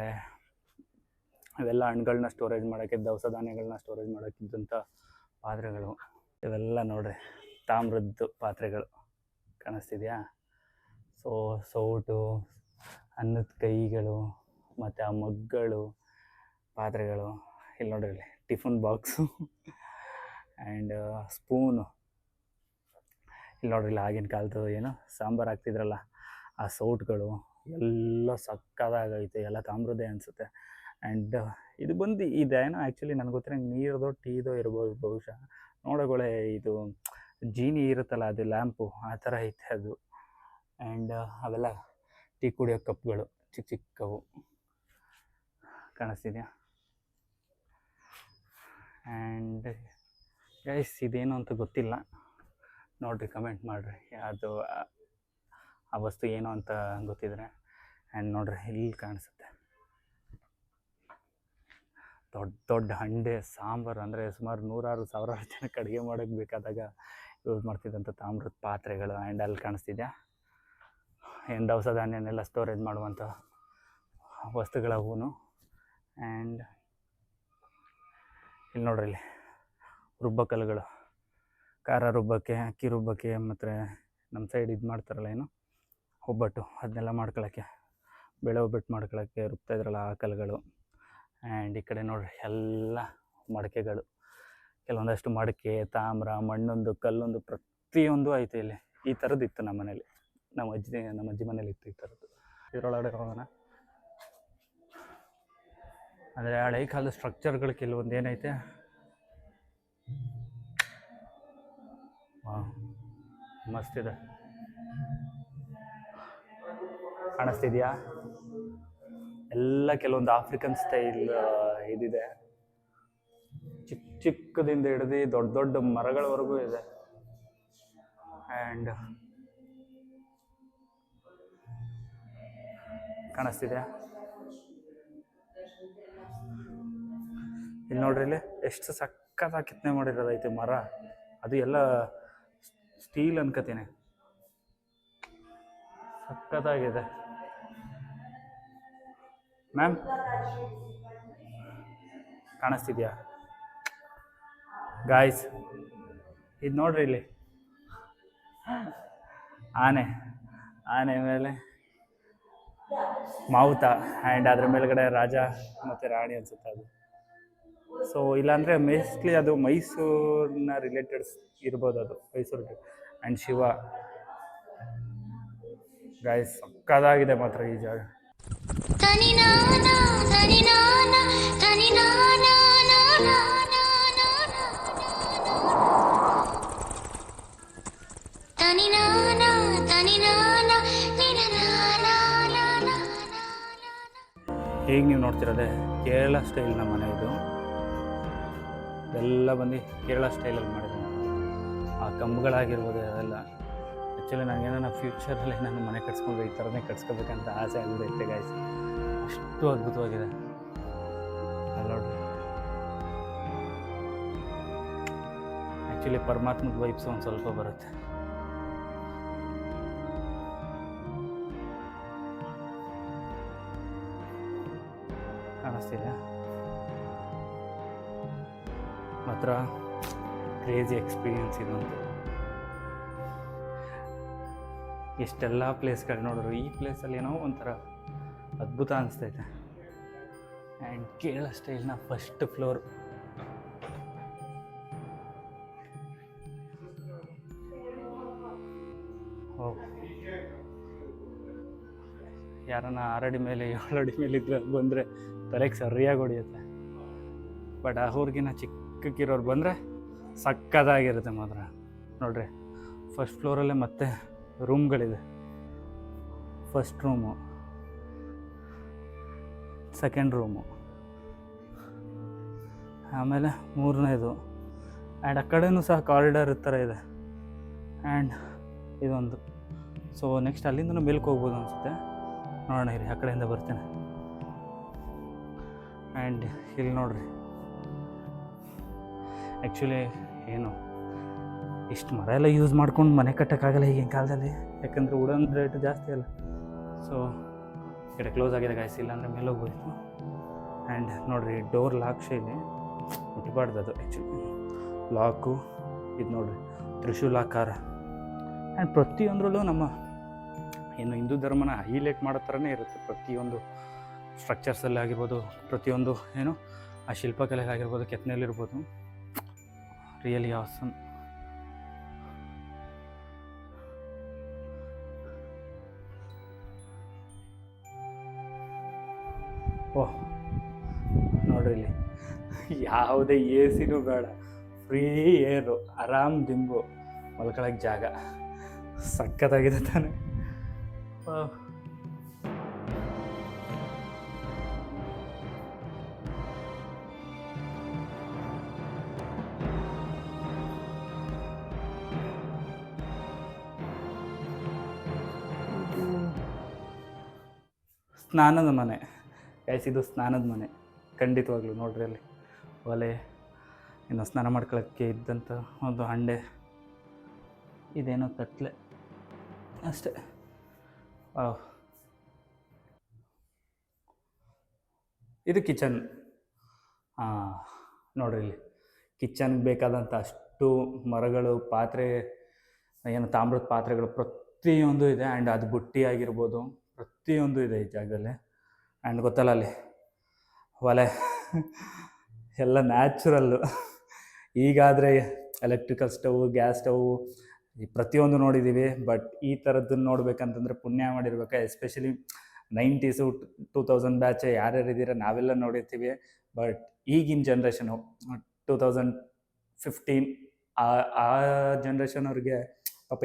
ಇವೆಲ್ಲ ಹಣ್ಣುಗಳನ್ನ ಸ್ಟೋರೇಜ್ ಮಾಡೋಕ್ಕೆ, ದವಸ ಧಾನ್ಯಗಳನ್ನ ಸ್ಟೋರೇಜ್ ಮಾಡೋಕ್ಕಿದ್ದಂಥ ಪಾತ್ರೆಗಳು ಇವೆಲ್ಲ ನೋಡ್ರಿ, ತಾಮ್ರದ್ದು ಪಾತ್ರೆಗಳು ಕಾಣಿಸ್ತಿದೆಯಾ. ಸೊ ಸೌಟು, ಅನ್ನದ ಕೈಗಳು, ಮತ್ತು ಆ ಮಗ್ಗಳು, ಪಾತ್ರೆಗಳು. ಇಲ್ಲಿ ನೋಡ್ರಿ, ಇಲ್ಲಿ ಟಿಫನ್ ಬಾಕ್ಸು ಆ್ಯಂಡ್ ಸ್ಪೂನು. ಇಲ್ಲಿ ನೋಡ್ರಿ ಇಲ್ಲಿ ಆಗಿನ ಕಾಲದ್ದು ಏನು ಸಾಂಬಾರು ಹಾಕ್ತಿದ್ರಲ್ಲ ಆ ಸೌಟ್ಗಳು ಎಲ್ಲ ಸಕ್ಕದಾಗೈತೆ, ಎಲ್ಲ ತಾಮ್ರದ್ದೇ ಅನಿಸುತ್ತೆ. ಆ್ಯಂಡ್ ಇದು ಬಂದು ಇದೇನೋ ಆ್ಯಕ್ಚುಲಿ ನನಗೆ ಗೊತ್ತಿರೋ ನೀರ್ದೋ ಟೀದೋ ಇರ್ಬೋದು ಬಹುಶಃ. ನೋಡೋಗಳೇ ಇದು ಜೀನಿ ಇರುತ್ತಲ್ಲ ಅದು ಲ್ಯಾಂಪು ಆ ಥರ ಐತೆ ಅದು. ಆ್ಯಂಡ್ ಅವೆಲ್ಲ ಟೀ ಕುಡಿಯೋ ಕಪ್ಗಳು ಚಿಕ್ಕ ಚಿಕ್ಕವು ಕಾಣಿಸ್ತಿದೆಯಾ. ಆ್ಯಂಡ್ ಗೈಸ್ ಇದೇನು ಅಂತ ಗೊತ್ತಿಲ್ಲ, ನೋಡಿರಿ ಕಮೆಂಟ್ ಮಾಡಿರಿ ಅದು ಆ ವಸ್ತು ಏನು ಅಂತ ಗೊತ್ತಿದ್ರೆ. ಆ್ಯಂಡ್ ನೋಡ್ರಿ ಇಲ್ಲಿ ಕಾಣಿಸುತ್ತೆ ದೊಡ್ಡ ದೊಡ್ಡ ಹಂಡೆ ಸಾಂಬಾರು, ಅಂದರೆ ಸುಮಾರು 100,000 ಜನಕ್ಕೆ ಅಡುಗೆ ಮಾಡೋಕ್ಕೆ ಬೇಕಾದಾಗ ಯೂಸ್ ಮಾಡ್ತಿದ್ದಂಥ ತಾಮ್ರದ ಪಾತ್ರೆಗಳು. ಆ್ಯಂಡ್ ಅಲ್ಲಿ ಕಾಣಿಸ್ತಿದ್ಯಾ ಏನು ದವಸ ಧಾನ್ಯನೆಲ್ಲ ಸ್ಟೋರೇಜ್ ಮಾಡುವಂಥ ವಸ್ತುಗಳವೂ. ಆ್ಯಂಡ್ ಇಲ್ಲಿ ನೋಡ್ರಿ ಇಲ್ಲಿ ರುಬ್ಬಕಲ್ಲುಗಳು, ಖಾರ ರುಬ್ಬಕ್ಕೆ, ಅಕ್ಕಿ ರುಬ್ಬಕ್ಕೆ, ಮತ್ತು ನಮ್ಮ ಸೈಡ್ ಇದು ಮಾಡ್ತಾರಲ್ಲ ಏನು ಒಬ್ಬಟ್ಟು, ಅದನ್ನೆಲ್ಲ ಮಾಡ್ಕೊಳ್ಳೋಕ್ಕೆ, ಬೇಳೆ ಒಬ್ಬಟ್ಟು ಮಾಡ್ಕೊಳ್ಳೋಕ್ಕೆ ರುಬ್ತಾಯಿದ್ರಲ್ಲ ಆ ಕಲ್ಲುಗಳು. ಆ್ಯಂಡ್ ಈ ಕಡೆ ನೋಡ್ರಿ ಎಲ್ಲ ಮಡಕೆಗಳು, ಕೆಲವೊಂದಷ್ಟು ಮಡಕೆ, ತಾಮ್ರ, ಮಣ್ಣೊಂದು, ಕಲ್ಲೊಂದು, ಪ್ರತಿಯೊಂದು ಐತೆ ಇಲ್ಲಿ. ಈ ಥರದ್ದು ಇತ್ತು ನಮ್ಮ ಮನೇಲಿ, ನಮ್ಮ ಅಜ್ಜಿ ಮನೇಲಿ ಇತ್ತು ಈ ಥರದ್ದು. ಇದರೊಳಗಡೆ ಹೋಗೋಣ. ಅಂದರೆ ಹಳೆ ಕಾಲದ ಸ್ಟ್ರಕ್ಚರ್ಗಳು ಕೆಲವೊಂದು ಏನೈತೆ, ಮಸ್ತಿದೆ, ಕಾಣಿಸ್ತಿದ್ಯಾ. ಎಲ್ಲ ಕೆಲವೊಂದು ಆಫ್ರಿಕನ್ ಸ್ಟೈಲ್ ಇದಿದೆ, ಚಿಕ್ಕ ಚಿಕ್ಕದಿಂದ ಹಿಡಿದು ದೊಡ್ಡ ದೊಡ್ಡ ಮರಗಳವರೆಗೂ ಇದೆ. ಆ್ಯಂಡ್ ಕಾಣಿಸ್ತಿದ್ಯಾ ಇಲ್ಲಿ ನೋಡ್ರಿ, ಇಲ್ಲಿ ಎಷ್ಟು ಸಕ್ಕತ್ತಾಗಿ ಕೆತ್ತನೆ ಮಾಡಿರೋದೈತೆ ಮರ. ಅದು ಎಲ್ಲ ಸ್ಟೀಲ್ ಅನ್ಕೋತೀನಿ, ಸಕ್ಕತ್ತಾಗಿದೆ. ಮ್ಯಾಮ್ ಕಾಣಿಸ್ತಿದ್ಯಾ ಗಾಯ್ಸ್, ಇದು ನೋಡ್ರಿ ಇಲ್ಲಿ ಆನೆ ಮೇಲೆ ಮಾವುತ, ಆ್ಯಂಡ್ ಅದ್ರ ಮೇಲ್ಗಡೆ ರಾಜ ಮತ್ತು ರಾಣಿ ಅನ್ಸುತ್ತೆ ಅದು. ಸೊ ಇಲ್ಲಾಂದರೆ ಮೇಸ್ಟ್ಲಿ ಅದು ಮೈಸೂರಿನ ರಿಲೇಟೆಡ್ಸ್ ಇರ್ಬೋದು, ಅದು ಮೈಸೂರಿಗೆ. ಆ್ಯಂಡ್ ಶಿವ ಗಾಯ್ಸ್ ಸಕ್ಕದಾಗಿದೆ ಮಾತ್ರ ಈ ಜಾಗ. ಈಗ ನೀವು ನೋಡ್ತಿರೋದೆ ಕೇರಳ ಸ್ಟೈಲ್ನ ಮನೆ ಇದು. ಇದೆಲ್ಲ ಬಂದು ಕೇರಳ ಸ್ಟೈಲಲ್ಲಿ ಮಾಡಿದ್ರು. ಆ ಕಂಬಗಳಾಗಿರ್ಬೋದು ಅದೆಲ್ಲ. ಆ್ಯಕ್ಚುಲಿ ನನಗೇನೋ ಫ್ಯೂಚರಲ್ಲಿ ನಾನು ಮನೆ ಕಟ್ಸ್ಕೊಂಡ್ರೆ ಈ ಥರನೇ ಕಟ್ಸ್ಕೋಬೇಕಂತ ಆಸೆ ಆಗಿಬಿಡೈತೆ ಗಾಯ್ಸ್, ಅಷ್ಟು ಅದ್ಭುತವಾಗಿದೆ ಅಲ್ಲಿ ನೋಡ್ರಿ. ಆ್ಯಕ್ಚುಲಿ ಪರಮಾತ್ಮದ ವೈಬ್ಸ್ ಒಂದು ಸ್ವಲ್ಪ ಬರುತ್ತೆ. ಕಾಣಿಸ್ತಿದೆ ಮಾತ್ರ ಕ್ರೇಜಿ ಎಕ್ಸ್ಪೀರಿಯನ್ಸ್ ಇದಂತ. ಎಷ್ಟೆಲ್ಲ ಪ್ಲೇಸ್ಗಳು ನೋಡಿದ್ರು, ಈ ಪ್ಲೇಸಲ್ಲಿ ಏನೋ ಒಂಥರ ಅದ್ಭುತ ಅನಿಸ್ತೈತೆ. ಆ್ಯಂಡ್ ಕೇರಳ ಸ್ಟೈಲ್ನ ಫಸ್ಟ್ ಫ್ಲೋರ್. ಯಾರನ್ನ 6 ಅಡಿ ಮೇಲೆ 7 ಅಡಿ ಮೇಲೆ ಇದ್ರೆ ಬಂದರೆ ತಲೆಗೆ ಸರಿಯಾಗಿ ಹೊಡಿಯುತ್ತೆ. ಬಟ್ ಅವ್ರಿಗಿನ್ನ ಚಿಕ್ಕಕ್ಕಿರೋರು ಬಂದರೆ ಸಕ್ಕದಾಗಿರುತ್ತೆ ಮಾತ್ರ. ನೋಡ್ರಿ ಫಸ್ಟ್ ಫ್ಲೋರಲ್ಲೇ ಮತ್ತೆ ರೂಮ್ಗಳಿದೆ. ಫಸ್ಟ್ ರೂಮು, ಸೆಕೆಂಡ್ ರೂಮು, ಆಮೇಲೆ 3ನೇದು. ಆ್ಯಂಡ್ ಆ ಕಡೆಯೂ ಸಹ ಕಾರಿಡಾರ್ ಥರ ಇದೆ. ಆ್ಯಂಡ್ ಇದೊಂದು. ಸೊ ನೆಕ್ಸ್ಟ್ ಅಲ್ಲಿಂದನೂ ಮೇಲ್ಕೆ ಹೋಗ್ಬೋದು ಅನಿಸುತ್ತೆ, ನೋಡೋಣ ಇರಿ, ಆ ಕಡೆಯಿಂದ ಬರ್ತೇನೆ. ಆ್ಯಂಡ್ ಇಲ್ಲಿ ನೋಡ್ರಿ, ಆ್ಯಕ್ಚುಲಿ ಏನು ಇಷ್ಟು ಮರ ಎಲ್ಲ ಯೂಸ್ ಮಾಡ್ಕೊಂಡು ಮನೆ ಕಟ್ಟೋಕ್ಕಾಗಲ್ಲ ಈಗಿನ ಕಾಲದಲ್ಲಿ, ಯಾಕಂದರೆ ವುಡನ್ ರೇಟ್ ಜಾಸ್ತಿ ಅಲ್ಲ. ಸೊ ಈ ಕಡೆ ಕ್ಲೋಸ್ ಆಗಿದೆ ಗಾಯ್ಸ್, ಇಲ್ಲಾಂದರೆ ಮೇಲೆ ಹೋಗ್ಬೋಯ್ತು. ಆ್ಯಂಡ್ ನೋಡಿರಿ ಡೋರ್ ಲಾಕ್ ಶೈಲಿ ಮುಟ್ಬಾರ್ದು ಅದು ಆ್ಯಕ್ಚುಲಿ ಲಾಕು. ಇದು ನೋಡಿರಿ ತ್ರಿಶೂಲಾಕಾರ. ಆ್ಯಂಡ್ ಪ್ರತಿಯೊಂದರಲ್ಲೂ ನಮ್ಮ ಏನು ಹಿಂದೂ ಧರ್ಮನ ಹೈಲೈಟ್ ಮಾಡೋ ಥರನೇ ಇರುತ್ತೆ. ಪ್ರತಿಯೊಂದು ಸ್ಟ್ರಕ್ಚರ್ಸಲ್ಲಿ ಆಗಿರ್ಬೋದು, ಪ್ರತಿಯೊಂದು ಏನು ಆ ಶಿಲ್ಪಕಲೆಯಲ್ಲಿ ಆಗಿರ್ಬೋದು, ಕೆತ್ತನೆಯಲ್ಲಿರ್ಬೋದು, ರಿಯಲಿ ಆಸಮ್. ಓಹ್ ನೋಡ್ರಿ ಇಲ್ಲಿ ಯಾವುದೇ ಎ ಸಿನೂ ಬೇಡ, ಫ್ರೀ ಏರು, ಆರಾಮ್ ದಿಂಬು, ಮಲ್ಕೊಳಕ್ಕೆ ಜಾಗ, ಸಖತ್ತಾಗಿದೆ ತಾನೆ. ಸ್ನಾನದ ಮನೆ ಗೈಸ್, ಇದು ಸ್ನಾನದ ಮನೆ ಖಂಡಿತವಾಗ್ಲೂ. ನೋಡ್ರಿ ಅಲ್ಲಿ ಒಲೆ, ಇನ್ನು ಸ್ನಾನ ಮಾಡ್ಕೊಳ್ಳೋಕ್ಕೆ ಇದ್ದಂಥ ಒಂದು ಹಂಡೆ, ಇದೇನೋ ತಟ್ಲೆ ಅಷ್ಟೇ. ಇದು ಕಿಚನ್. ನೋಡ್ರಿ ಇಲ್ಲಿ ಕಿಚನ್ಗೆ ಬೇಕಾದಂಥ ಅಷ್ಟು ಮರಗಳು, ಪಾತ್ರೆ, ಏನು ತಾಮ್ರದ ಪಾತ್ರೆಗಳು ಪ್ರತಿಯೊಂದು ಇದೆ. ಆ್ಯಂಡ್ ಅದು ಬುಟ್ಟಿ ಆಗಿರ್ಬೋದು, ಪ್ರತಿಯೊಂದು ಇದೆ ಈ ಜಾಗದಲ್ಲಿ. ಆ್ಯಂಡ್ ಗೊತ್ತಲ್ಲ ಅಲ್ಲಿ ಒಲೆ ಎಲ್ಲ ನ್ಯಾಚುರಲ್ಲು. ಈಗಾದರೆ ಎಲೆಕ್ಟ್ರಿಕಲ್ ಸ್ಟವ್, ಗ್ಯಾಸ್ ಸ್ಟವ್ ಪ್ರತಿಯೊಂದು ನೋಡಿದ್ದೀವಿ. ಬಟ್ ಈ ಥರದ್ದನ್ನು ನೋಡ್ಬೇಕಂತಂದರೆ ಪುಣ್ಯ ಮಾಡಿರ್ಬೇಕು. ಎಸ್ಪೆಷಲಿ 90s 2000 ಬ್ಯಾಚ್ ಯಾರ್ಯಾರು ಇದ್ದೀರ ನಾವೆಲ್ಲ ನೋಡಿರ್ತೀವಿ. ಬಟ್ ಈಗಿನ ಜನ್ರೇಷನು 2015 ಆ ಜನ್ರೇಷನ್ ಅವ್ರಿಗೆ ಪಾಪ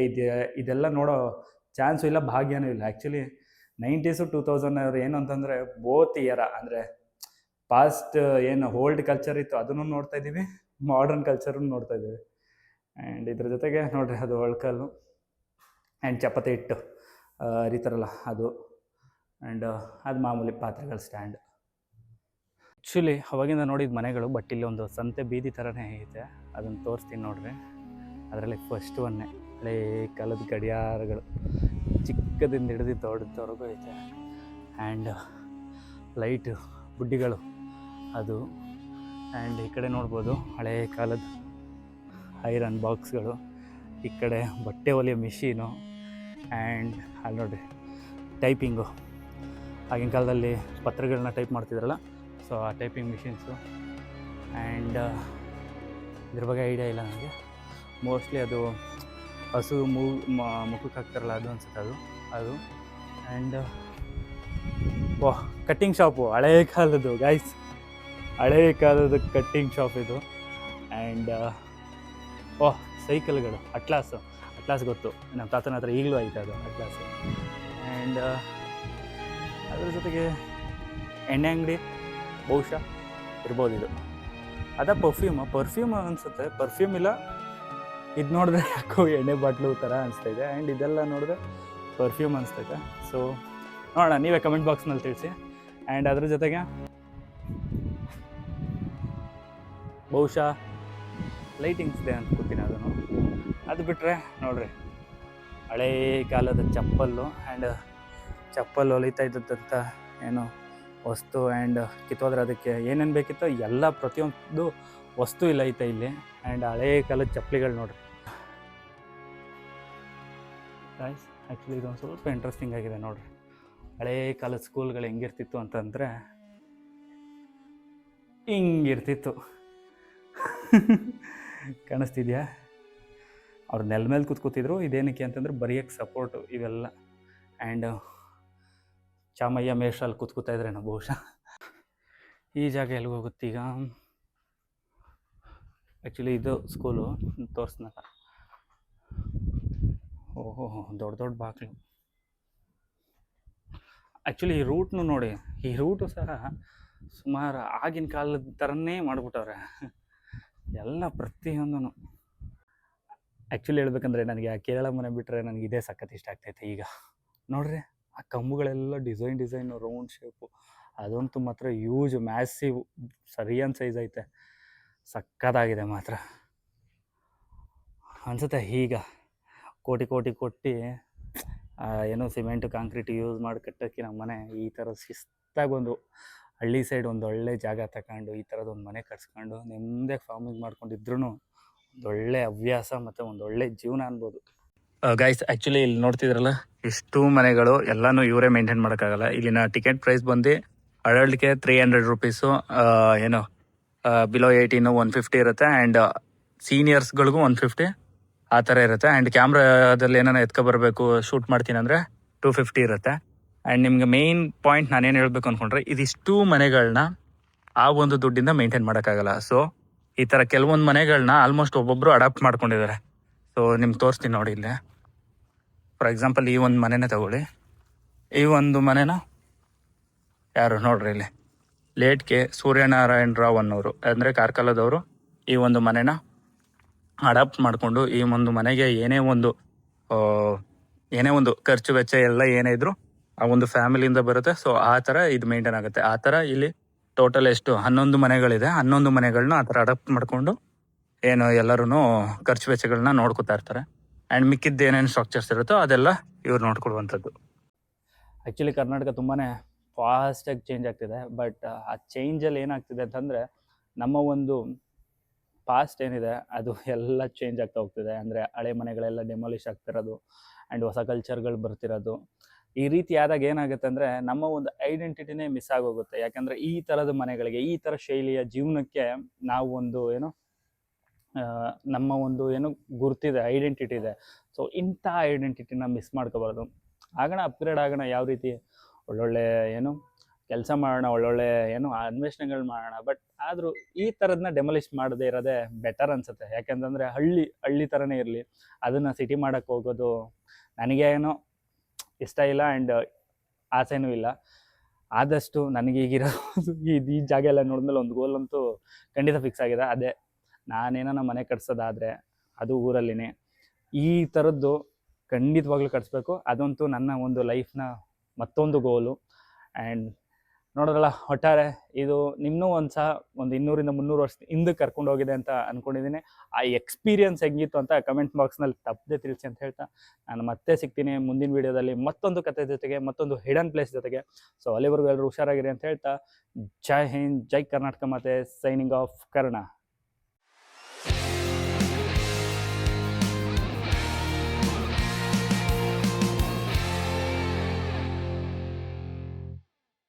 ಇದೆಲ್ಲ ನೋಡೋ ಚಾನ್ಸು ಇಲ್ಲ, ಭಾಗ್ಯನೂ ಇಲ್ಲ. ಆ್ಯಕ್ಚುಲಿ 90s 2000 ಅವ್ರು ಏನು ಅಂತಂದರೆ ಬೋತ್ ಇಯರ, ಅಂದರೆ ಪಾಸ್ಟ್ ಏನು ಓಲ್ಡ್ ಕಲ್ಚರ್ ಇತ್ತು ಅದನ್ನು ನೋಡ್ತಾ ಇದ್ದೀವಿ, ಮಾಡರ್ನ್ ಕಲ್ಚರನ್ನು ನೋಡ್ತಾ ಇದ್ದೀವಿ. ಆ್ಯಂಡ್ ಇದ್ರ ಜೊತೆಗೆ ನೋಡ್ರಿ ಅದು ಒಳ್ಕಲ್ಲು ಆ್ಯಂಡ್ ಚಪಾತಿ ಹಿಟ್ಟು ಅರಿತಾರಲ್ಲ ಅದು, ಆ್ಯಂಡ್ ಅದು ಮಾಮೂಲಿ ಪಾತ್ರೆಗಳ ಸ್ಟ್ಯಾಂಡ್. ಆ್ಯಕ್ಚುಲಿ ಅವಾಗಿಂದ ನೋಡಿದ ಮನೆಗಳು, ಬಟ್ ಇಲ್ಲಿ ಒಂದು ಸಂತೆ ಬೀದಿ ಥರನೇ ಐತೆ, ಅದನ್ನು ತೋರಿಸ್ತೀನಿ ನೋಡ್ರಿ. ಅದರಲ್ಲಿ ಫಸ್ಟ್ ಒನ್ನೇ ಹಳೇ ಕಾಲದ ಗಡಿಯಾರಗಳು, ಚಿಕ್ಕದಿಂದ ಹಿಡಿದು ದೊಡ್ಡದವರೆಗೂ ಐತೆ. ಆ್ಯಂಡ್ ಲೈಟು ಬುಡ್ಡಿಗಳು ಅದು. ಆ್ಯಂಡ್ ಈ ಕಡೆ ನೋಡ್ಬೋದು ಹಳೇ ಕಾಲದ ಐರನ್ ಬಾಕ್ಸ್ಗಳು, ಈ ಕಡೆ ಬಟ್ಟೆ ಹೊಲಿಯೋ ಮಿಷೀನು. ಆ್ಯಂಡ್ ಅಲ್ಲಿ ನೋಡಿರಿ ಟೈಪಿಂಗು, ಆಗಿನ ಕಾಲದಲ್ಲಿ ಪತ್ರಗಳನ್ನ ಟೈಪ್ ಮಾಡ್ತಿದ್ರಲ್ಲ, ಸೊ ಆ ಟೈಪಿಂಗ್ ಮಿಷಿನ್ಸು. ಆ್ಯಂಡ್ ಇದ್ರ ಬಗ್ಗೆ ಐಡಿಯಾ ಇಲ್ಲ ನನಗೆ, ಮೋಸ್ಟ್ಲಿ ಅದು ಹಸು ಮುಖಕ್ಕೆ ಹಾಕ್ತಾರಲ್ಲ ಅದು ಅನ್ಸುತ್ತೆ ಅದು. ಆ್ಯಂಡ್ ವಾಹ್, ಕಟ್ಟಿಂಗ್ ಶಾಪು, ಹಳೇ ಕಾಲದ್ದು ಗೈಸ್, ಹಳೇ ಕಾಲದ ಕಟ್ಟಿಂಗ್ ಶಾಪ್ ಇದು. ಆ್ಯಂಡ್ ಓಹ್, ಸೈಕಲ್ಗಳು, ಅಟ್ಲಾಸ್ ಗೊತ್ತು, ನಮ್ಮ ತಾತನ ಹತ್ರ ಈಗಲೂ ಐತೆ ಅದು ಅಟ್ಲಾಸು. ಆ್ಯಂಡ್ ಅದ್ರ ಜೊತೆಗೆ ಎಣ್ಣೆ ಅಂಗಡಿ ಬಹುಶಃ ಇರ್ಬೋದು ಇದು. ಅದ ಪರ್ಫ್ಯೂಮ್ ಅನಿಸುತ್ತೆ, ಪರ್ಫ್ಯೂಮ್ ಇಲ್ಲ, ಇದು ನೋಡಿದ್ರೆ ಯಾಕೋ ಎಣ್ಣೆ ಬಾಟ್ಲು ಥರ ಅನಿಸ್ತೈತೆ. ಆ್ಯಂಡ್ ಇದೆಲ್ಲ ನೋಡಿದ್ರೆ ಪರ್ಫ್ಯೂಮ್ ಅನಿಸ್ತೈತೆ. ಸೊ ನೋಡೋಣ, ನೀವೇ ಕಮೆಂಟ್ ಬಾಕ್ಸ್ನಲ್ಲಿ ತಿಳಿಸಿ. ಆ್ಯಂಡ್ ಅದ್ರ ಜೊತೆಗೆ ಬಹುಶಃ ಲೈಟಿಂಗ್ಸ್ ಇದೆ ಅನ್ಕೋತೀನಿ ಅದನ್ನು. ಅದು ಬಿಟ್ಟರೆ ನೋಡ್ರಿ ಹಳೇ ಕಾಲದ ಚಪ್ಪಲ್ಲು, ಆ್ಯಂಡ್ ಚಪ್ಪಲ್ ಹೊಲಿತಾ ಇದ್ದಂಥ ಏನು ವಸ್ತು. ಆ್ಯಂಡ್ ಕಿತ್ತೋದ್ರೆ ಅದಕ್ಕೆ ಏನೇನು ಬೇಕಿತ್ತೋ ಎಲ್ಲ ಪ್ರತಿಯೊಂದು ವಸ್ತು ಇಲ್ಲ ಐತೆ ಇಲ್ಲಿ. ಆ್ಯಂಡ್ ಹಳೇ ಕಾಲದ ಚಪ್ಪಲಿಗಳು ನೋಡ್ರಿ ಗೈಸ್. ಆ್ಯಕ್ಚುಲಿ ಇದೊಂದು ಸ್ವಲ್ಪ ಇಂಟ್ರೆಸ್ಟಿಂಗ್ ಆಗಿದೆ ನೋಡ್ರಿ. ಹಳೇ ಕಾಲದ ಸ್ಕೂಲ್ಗಳು ಹೆಂಗಿರ್ತಿತ್ತು ಅಂತಂದರೆ ಹಿಂಗಿರ್ತಿತ್ತು. ಕಾಣಿಸ್ತಿದ್ಯಾ? ಅವ್ರು ನೆಲ ಮೇಲೆ ಕೂತ್ಕೋತಿದ್ರು. ಇದೇನಕ್ಕೆ ಅಂತಂದ್ರೆ ಬರೆಯೋಕ್ಕೆ ಸಪೋರ್ಟು ಇವೆಲ್ಲ. ಆ್ಯಂಡ್ ಚಾಮಯ್ಯ ಮೇಷಲ್ಲಿ ಕೂತ್ಕೋತಾ ಇದ್ರೇನೋ ಬಹುಶಃ. ಈ ಜಾಗ ಎಲ್ಲಿಗೆ ಹೋಗುತ್ತೀಗ? ಆ್ಯಕ್ಚುಲಿ ಇದು ಸ್ಕೂಲು ತೋರಿಸ್ನಲ್ಲ. ಓಹೋ, ದೊಡ್ಡ ಬಾಗಿಲು. ಆ್ಯಕ್ಚುಲಿ ಈ ರೂಟ್ನು ನೋಡಿ, ಈ ರೂಟು ಸಹ ಸುಮಾರು ಆಗಿನ ಕಾಲದ ಥರನೇ ಮಾಡಿಬಿಟ್ಟವ್ರೆ ಎಲ್ಲ ಪ್ರತಿಯೊಂದೂ. ಆ್ಯಕ್ಚುಲಿ ಹೇಳ್ಬೇಕಂದ್ರೆ ನನಗೆ ಆ ಕೇರಳ ಮನೆ ಬಿಟ್ಟರೆ ನನಗೆ ಇದೇ ಸಖತ್ ಇಷ್ಟ ಆಗ್ತೈತೆ. ಈಗ ನೋಡ್ರಿ ಆ ಕಂಬುಗಳೆಲ್ಲ ಡಿಸೈನು ರೌಂಡ್ ಶೇಪು, ಅದಂತೂ ಮಾತ್ರ ಯೂಜ್ ಮ್ಯಾಸಿವ್ ಸರಿಯಾದ ಸೈಜ್ ಐತೆ. ಸಕ್ಕತ್ತಾಗಿದೆ ಮಾತ್ರ ಅನಿಸುತ್ತೆ. ಈಗ ಕೋಟಿ ಕೊಟ್ಟು ಏನೋ ಸಿಮೆಂಟು ಕಾಂಕ್ರೀಟ್ ಯೂಸ್ ಮಾಡಿ ಕಟ್ಟೋಕ್ಕೆ ನಮ್ಮ ಮನೆ ಈ ಥರ ಶಿಸ್ತಾಗಿ ಒಂದು ಹಳ್ಳಿ ಸೈಡ್ ಒಂದು ಒಳ್ಳೆ ಜಾಗ ತಗೊಂಡು ಈ ಥರದೊಂದು ಮನೆ ಕಟ್ಸ್ಕೊಂಡು ನೆಮ್ಮದಿಯಾಗಿ ಫಾರ್ಮಿಂಗ್ ಮಾಡ್ಕೊಂಡಿದ್ರೂ ಒಂದೊಳ್ಳೆ ಹವ್ಯಾಸ ಮತ್ತು ಒಂದೊಳ್ಳೆ ಜೀವನ ಅನ್ಬೋದು. ಗೈಸ್, ಆ್ಯಕ್ಚುಲಿ ಇಲ್ಲಿ ನೋಡ್ತಿದ್ರಲ್ಲ ಇಷ್ಟು ಮನೆಗಳು ಎಲ್ಲನೂ ಇವರೇ ಮೇಂಟೈನ್ ಮಾಡೋಕ್ಕಾಗಲ್ಲ. ಇಲ್ಲಿನ ಟಿಕೆಟ್ ಪ್ರೈಸ್ ಬಂದು ಅಡಲ್ಟ್ಗೆ 300 ರುಪೀಸು, ಏನು ಬಿಲೋ 18 150 ಇರುತ್ತೆ. ಆ್ಯಂಡ್ ಸೀನಿಯರ್ಸ್ಗಳಿಗೂ 150 ಆ ಥರ ಇರುತ್ತೆ. ಆ್ಯಂಡ್ ಕ್ಯಾಮ್ರಾದಲ್ಲಿ ಏನಾರ ಎತ್ಕೊಬರ್ಬೇಕು ಶೂಟ್ ಮಾಡ್ತೀನಿ ಅಂದರೆ 250 ಇರುತ್ತೆ. ಆ್ಯಂಡ್ ನಿಮ್ಗೆ ಮೇಯ್ನ್ ಪಾಯಿಂಟ್ ನಾನೇನು ಹೇಳಬೇಕು ಅಂದ್ಕೊಂಡ್ರೆ, ಇದಿಷ್ಟು ಮನೆಗಳನ್ನ ಆ ಒಂದು ದುಡ್ಡಿಂದ ಮೇಂಟೈನ್ ಮಾಡೋಕ್ಕಾಗಲ್ಲ. ಸೊ ಈ ಥರ ಕೆಲವೊಂದು ಮನೆಗಳನ್ನ ಆಲ್ಮೋಸ್ಟ್ ಒಬ್ಬೊಬ್ಬರು ಅಡಾಪ್ಟ್ ಮಾಡ್ಕೊಂಡಿದ್ದಾರೆ. ಸೊ ನಿಮ್ಗೆ ತೋರಿಸ್ತೀನಿ ನೋಡಿ ಇಲ್ಲೇ. ಫಾರ್ ಎಕ್ಸಾಂಪಲ್ ಈ ಒಂದು ಮನೆನೇ ತಗೊಳ್ಳಿ. ಈ ಒಂದು ಮನೆನ ಯಾರು ನೋಡ್ರಿ ಇಲ್ಲಿ, ಲೇಟ್ ಕೆ ಸೂರ್ಯನಾರಾಯಣ ರಾವ್ ಅನ್ನೋರು, ಅಂದರೆ ಕಾರ್ಕಳದವರು ಈ ಒಂದು ಮನೆನ ಅಡಾಪ್ಟ್ ಮಾಡಿಕೊಂಡು ಈ ಒಂದು ಮನೆಗೆ ಏನೇ ಒಂದು ಖರ್ಚು ವೆಚ್ಚ ಎಲ್ಲ ಏನೇ ಇದ್ರು ಆ ಒಂದು ಫ್ಯಾಮಿಲಿಯಿಂದ ಬರುತ್ತೆ. ಸೊ ಆ ಥರ ಇದು ಮೇಂಟೈನ್ ಆಗುತ್ತೆ. ಆ ಥರ ಇಲ್ಲಿ ಟೋಟಲ್ ಎಷ್ಟು 11 ಮನೆಗಳಿದೆ. 11 ಮನೆಗಳನ್ನ ಆ ಥರ ಅಡಾಪ್ಟ್ ಮಾಡಿಕೊಂಡು ಏನು ಎಲ್ಲರೂ ಖರ್ಚು ವೆಚ್ಚಗಳನ್ನ ನೋಡ್ಕೊತಾ ಇರ್ತಾರೆ. ಆ್ಯಂಡ್ ಮಿಕ್ಕಿದ್ದು ಏನೇನು ಸ್ಟ್ರಕ್ಚರ್ಸ್ ಇರುತ್ತೋ ಅದೆಲ್ಲ ಇವ್ರು ನೋಡ್ಕೊಡುವಂಥದ್ದು. ಆ್ಯಕ್ಚುಲಿ ಕರ್ನಾಟಕ ತುಂಬಾ ಫಾಸ್ಟಾಗಿ ಚೇಂಜ್ ಆಗ್ತಿದೆ. ಬಟ್ ಆ ಚೇಂಜಲ್ಲಿ ಏನಾಗ್ತಿದೆ ಅಂತಂದರೆ, ನಮ್ಮ ಒಂದು ಪಾಸ್ಟ್ ಏನಿದೆ ಅದು ಎಲ್ಲ ಚೇಂಜ್ ಆಗ್ತಾ ಹೋಗ್ತಿದೆ. ಅಂದರೆ ಹಳೆ ಮನೆಗಳೆಲ್ಲ ಡೆಮಾಲಿಷ್ ಆಗ್ತಿರೋದು ಆ್ಯಂಡ್ ಹೊಸ ಕಲ್ಚರ್ಗಳು ಬರ್ತಿರೋದು. ಈ ರೀತಿ ಆದಾಗ ಏನಾಗುತ್ತೆ ಅಂದರೆ, ನಮ್ಮ ಒಂದು ಐಡೆಂಟಿಟಿನೇ ಮಿಸ್ ಆಗೋಗುತ್ತೆ. ಯಾಕಂದರೆ ಈ ಥರದ ಮನೆಗಳಿಗೆ, ಈ ಥರ ಶೈಲಿಯ ಜೀವನಕ್ಕೆ ನಾವು ಒಂದು ನಮ್ಮ ಒಂದು ಗುರ್ತಿದೆ, ಐಡೆಂಟಿಟಿ ಇದೆ. ಸೊ ಇಂಥ ಐಡೆಂಟಿಟಿನ ಮಿಸ್ ಮಾಡ್ಕೋಬಾರ್ದು. ಆಗೋಣ, ಅಪ್ಗ್ರೇಡ್ ಆಗೋಣ. ಯಾವ ರೀತಿ ಒಳ್ಳೊಳ್ಳೆ ಕೆಲಸ ಮಾಡೋಣ, ಒಳ್ಳೊಳ್ಳೆ ಅನ್ವೇಷಣೆಗಳು ಮಾಡೋಣ. ಬಟ್ ಆದರೂ ಈ ಥರದನ್ನ ಡೆಮಾಲಿಷ್ ಮಾಡದೇ ಇರೋದೇ ಬೆಟರ್ ಅನಿಸುತ್ತೆ. ಯಾಕೆಂತಂದರೆ ಹಳ್ಳಿ ಥರನೇ ಇರಲಿ, ಅದನ್ನು ಸಿಟಿ ಮಾಡೋಕ್ಕೆ ಹೋಗೋದು ನನಗೆ ಇಷ್ಟ ಇಲ್ಲ ಆ್ಯಂಡ್ ಆಸೆನೂ ಇಲ್ಲ. ಆದಷ್ಟು ನನಗೆ ಈಗಿರೋದು ಈ ಜಾಗ ಎಲ್ಲ ನೋಡಿದ್ಮೇಲೆ ಒಂದು ಗೋಲ್ ಅಂತೂ ಖಂಡಿತ ಫಿಕ್ಸ್ ಆಗಿದೆ. ಅದೇ ನಾನೇನೋ ಮನೆ ಕಟ್ಸೋದಾದರೆ ಅದು ಊರಲ್ಲಿನೇ ಈ ಥರದ್ದು ಖಂಡಿತವಾಗ್ಲೂ ಕಟ್ಸ್ಬೇಕು. ಅದಂತೂ ನನ್ನ ಒಂದು ಲೈಫ್ನ ಮತ್ತೊಂದು ಗೋಲು. ಆ್ಯಂಡ್ ನೋಡೋದಲ್ಲ, ಒಟ್ಟಾರೆ ಇದು ನಿಮ್ಮನ್ನೂ ಒಂದು 200-300 ವರ್ಷ ಹಿಂದಕ್ಕೆ ಕರ್ಕೊಂಡು ಹೋಗಿದೆ ಅಂತ ಅಂದ್ಕೊಂಡಿದ್ದೀನಿ. ಆ ಎಕ್ಸ್ಪೀರಿಯನ್ಸ್ ಹೆಂಗಿತ್ತು ಅಂತ ಕಮೆಂಟ್ ಬಾಕ್ಸ್ನಲ್ಲಿ ತಪ್ಪದೆ ತಿಳಿಸಿ ಅಂತ ಹೇಳ್ತಾ, ನಾನು ಮತ್ತೆ ಸಿಗ್ತೀನಿ ಮುಂದಿನ ವೀಡಿಯೋದಲ್ಲಿ ಮತ್ತೊಂದು ಕತೆ ಜೊತೆಗೆ, ಮತ್ತೊಂದು ಹಿಡನ್ ಪ್ಲೇಸ್ ಜೊತೆಗೆ. ಸೊ ಅಲ್ಲಿವರೆಗೂ ಎಲ್ಲರೂ ಹುಷಾರಾಗಿರಿ ಅಂತ ಹೇಳ್ತಾ, ಜೈ ಹಿಂದ್, ಜೈ ಕರ್ನಾಟಕ ಮಾತೆ, ಸೈನಿಂಗ್ ಆಫ್ ಕರ್ಣ.